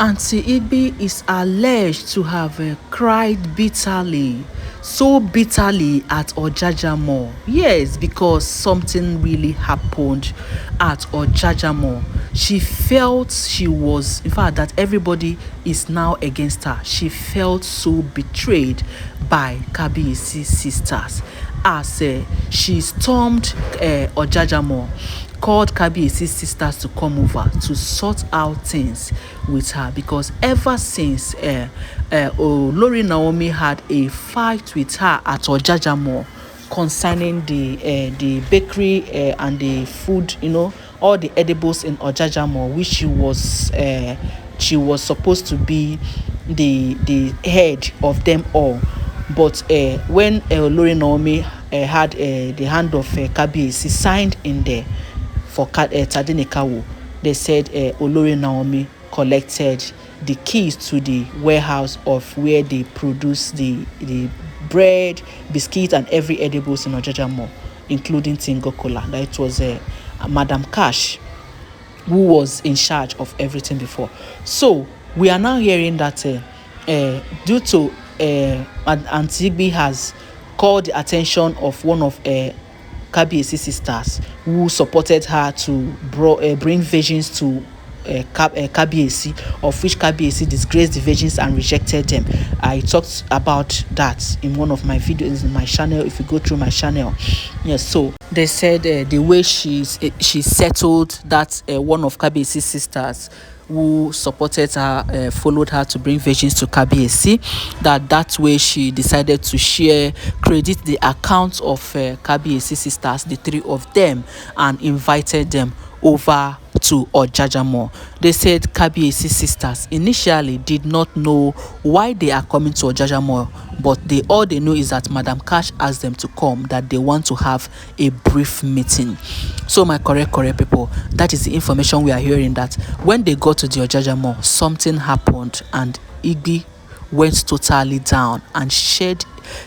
Auntie Igbi is alleged to have cried bitterly, so bitterly at Ojajamo. Yes, because something really happened at Ojajamo. She felt she was, in fact, that everybody is now against her. She felt so betrayed by kabiyesi sisters as she stormed Ojajamo, called kabiyesi sisters to come over to sort out things with her, because ever since olori Naomi had a fight with her at Ojajamo concerning the bakery and the food, all the edibles in Ojajamo, which she was supposed to be the head of them all. But when olori Naomi had the hand of kabiyesi signed in there for Tadenikawo, they said olori Naomi collected the keys to the warehouse of where they produce the bread, biscuit, and every edibles in Ojajamo, including Tingokola. That it was Madam Cash who was in charge of everything before. So we are now hearing that due to Auntie Igbi has called the attention of one of kabiyesi sisters who supported her to bring virgins to kabiyesi, of which kabiyesi disgraced the virgins and rejected them. I talked about that in one of my videos in my channel. If you go through my channel, yes. So they said the way she settled that one of kabiyesi sisters who supported her followed her to bring virgins to kabiyesi, that way she decided to credit the account of kabiyesi sisters, the three of them, and invited them over to Ojajamo. They said kabiyesi sisters initially did not know why they are coming to Ojajamo, but all they know is that Madam Cash asked them to come, that they want to have a brief meeting. So my correct people, that is the information we are hearing, that when they got to the Ojajamo, something happened and Igbi went totally down and shed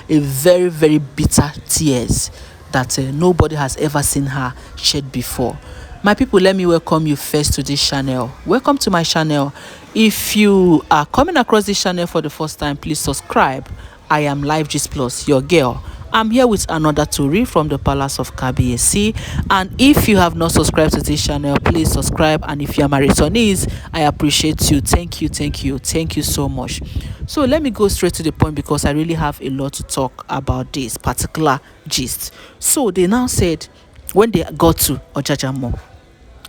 a very, very bitter tears that nobody has ever seen her shed before. My people, let me welcome you first to this channel. Welcome to my channel. If you are coming across this channel for the first time, please subscribe. I am Live Gist Plus, your girl. I'm here with another story from the palace of kabiyesi, and if you have not subscribed to this channel, please subscribe. And if you are my returnees, I appreciate you. Thank you so much. So let me go straight to the point, because I really have a lot to talk about this particular gist. So they now said when they got to Ojajamo,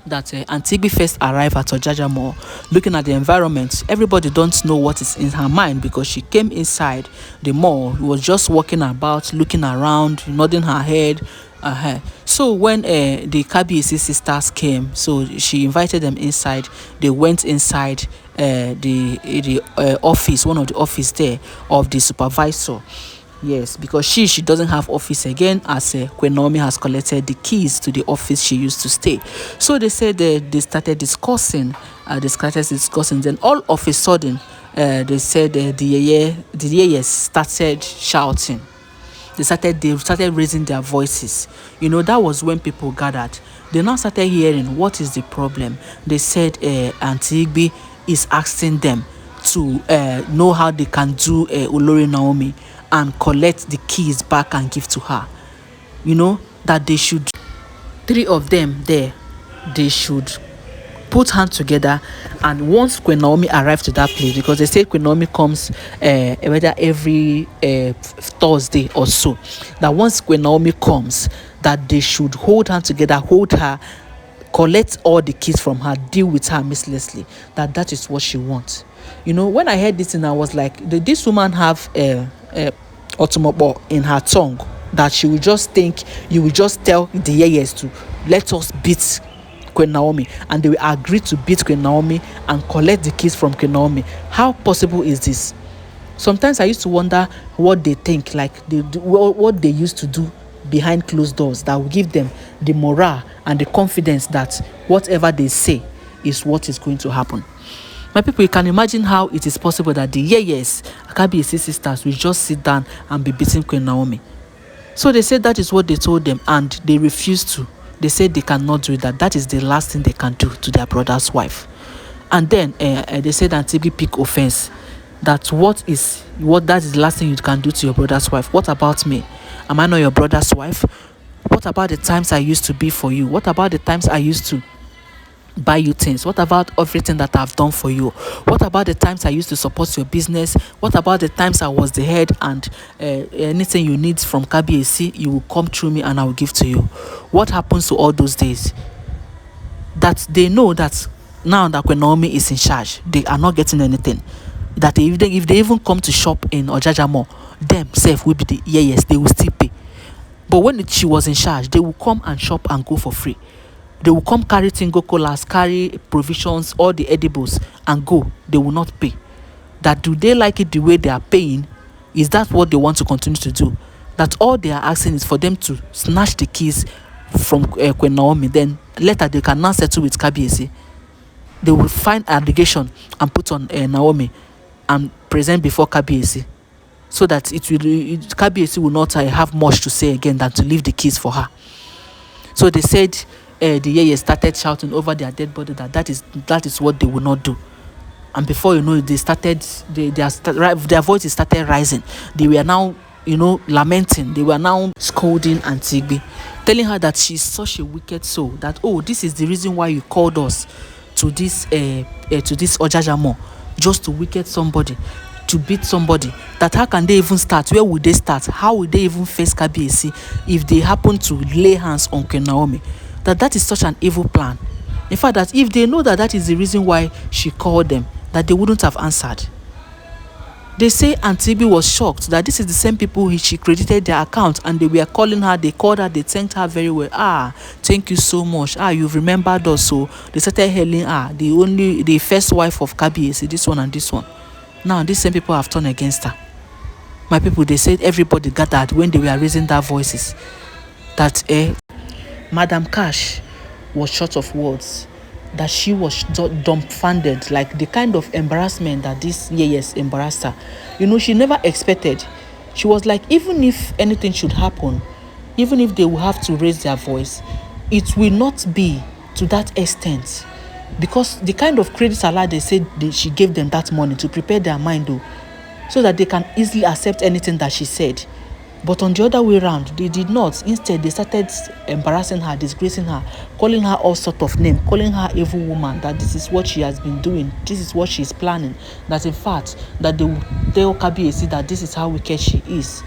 that Auntie Igbi first arrived at Ojajamo, looking at the environment. Everybody don't know what is in her mind, because she came inside the mall, was just walking about, looking around, nodding her head. So when the kabiyesi sisters came, so she invited them inside. They went inside the office, one of the office there of the supervisor. Yes, because she doesn't have office again, as Queen Naomi has collected the keys to the office she used to stay. So they said they started discussing. Then all of a sudden, they said the yeyes started shouting. They started raising their voices. That was when people gathered. They now started hearing what is the problem. They said Auntie Igbi is asking them to know how they can do olori Naomi and collect the keys back and give to her. That they should, three of them there, they should put hands together. And once Queen Naomi arrived to that place, because they said Queen Naomi comes whether every Thursday or so, that once Queen Naomi comes, that they should hold hands together, hold her, collect all the keys from her, deal with her mercilessly. That is what she wants. When I heard this, and I was like, this woman have otomobo in her tongue, that she will just think you will just tell the yeyes to let us beat Queen Naomi, and they will agree to beat Queen Naomi and collect the keys from Queen Naomi. How possible is this? Sometimes I used to wonder what they think, like what they used to do behind closed doors, that will give them the morale and the confidence that whatever they say is what is going to happen. My people, you can imagine how it is possible that the yeyes, kabiyesi sisters, will just sit down and be beating Queen Naomi. So they said that is what they told them, and they refused to. They said they cannot do that. That is the last thing they can do to their brother's wife. And then they said Auntie Igbi pick offense that that is the last thing you can do to your brother's wife. What about me? Am I not your brother's wife? What about the times I used to be for you? What about the times I used to buy you things? What about everything that I've done for you? What about the times I used to support your business? What about the times I was the head and anything you need from kabiyesi, you will come through me and I will give to you? What happens to all those days? That they know that now that when Naomi is in charge, they are not getting anything. That if they even come to shop in Ojaja Mall, themselves will be the yeyes, they will still pay. But when she was in charge, they will come and shop and go for free. They will come carry tingo colas, carry provisions, all the edibles and go. They will not pay. That do they like it the way they are paying? Is that what they want to continue to do? That all they are asking is for them to snatch the keys from Queen Naomi. Then later they can now settle with kabiyesi. They will find allegation and put on Naomi and present before kabiyesi, so that kabiyesi will not have much to say again than to leave the keys for her. So they said the yeyes started shouting over their dead body that is what they will not do. And before you know it, they started their voices started rising. They were now lamenting. They were now scolding Auntie Igbi, telling her that she's such a wicked soul, that this is the reason why you called us to this ojaja mall, just to wicked somebody, to beat somebody. That how can they even start? Where would they start? How would they even face kabiyesi if they happen to lay hands on Queen Naomi? That is such an evil plan. In fact, that if they know that is the reason why she called them, that they wouldn't have answered. They say Auntie Igbi was shocked that this is the same people she credited their account, and they were calling her, they called her, they thanked her very well. Thank you so much. You've remembered us. So they started hailing the first wife of kabiyesi, this one and this one. Now these same people have turned against her. My people, they said everybody gathered when they were raising their voices. That Madam Cash was short of words. That she was dumbfounded, like the kind of embarrassment that this yeyes embarrassed her. She never expected. She was like, even if anything should happen, even if they will have to raise their voice, it will not be to that extent. Because the kind of credit alert they said she gave them that money to prepare their mind, so that they can easily accept anything that she said. But on the other way around, they did not. Instead, they started embarrassing her, disgracing her, calling her all sort of names, calling her evil woman, that this is what she has been doing, this is what she is planning, that in fact, that they will tell kabiyesi that this is how wicked she is.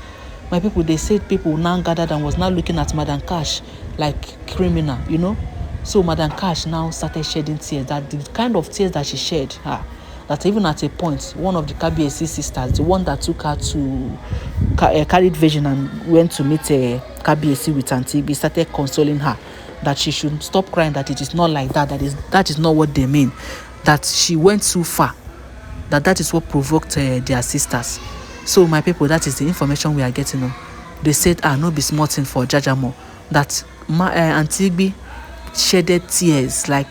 My people, they said people now gathered and was now looking at Madam Cash like criminal, So Madam Cash now started shedding tears, that the kind of tears that she shed, that even at a point, one of the kabiyesi sisters, the one that took her to carried vision and went to meet kabiyesi with Auntie Igbi, started consoling her that she should stop crying, that it is not like that, that is not what they mean, that she went too far, that is what provoked their sisters. So my people, that is the information we are getting. They said, no be small thing for Jajamo, that Auntie Igbi shedded tears, like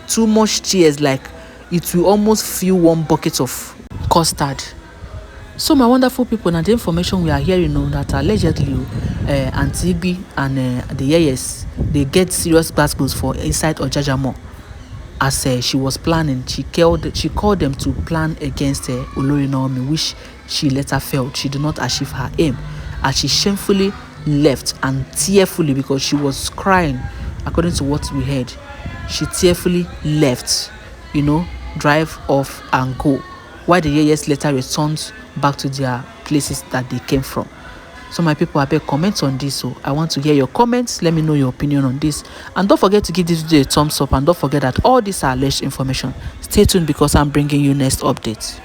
too much tears, like it will almost fill one bucket of custard. So my wonderful people, now the information we are hearing, that allegedly Auntie Igbi and the yeyes, they get serious battles for inside Ojaja Mall. As she was planning, she called them to plan against Olori Naomi, which she later failed. She did not achieve her aim, as she shamefully left, and tearfully, because she was crying, according to what we heard, she tearfully left, drive off and go, while the yeyes later returned back to their places that they came from. So my people, I beg comments on this. So I want to hear your comments. Let me know your opinion on this, and don't forget to give this video a thumbs up, and don't forget that all these are alleged information. Stay tuned, because I'm bringing you next updates.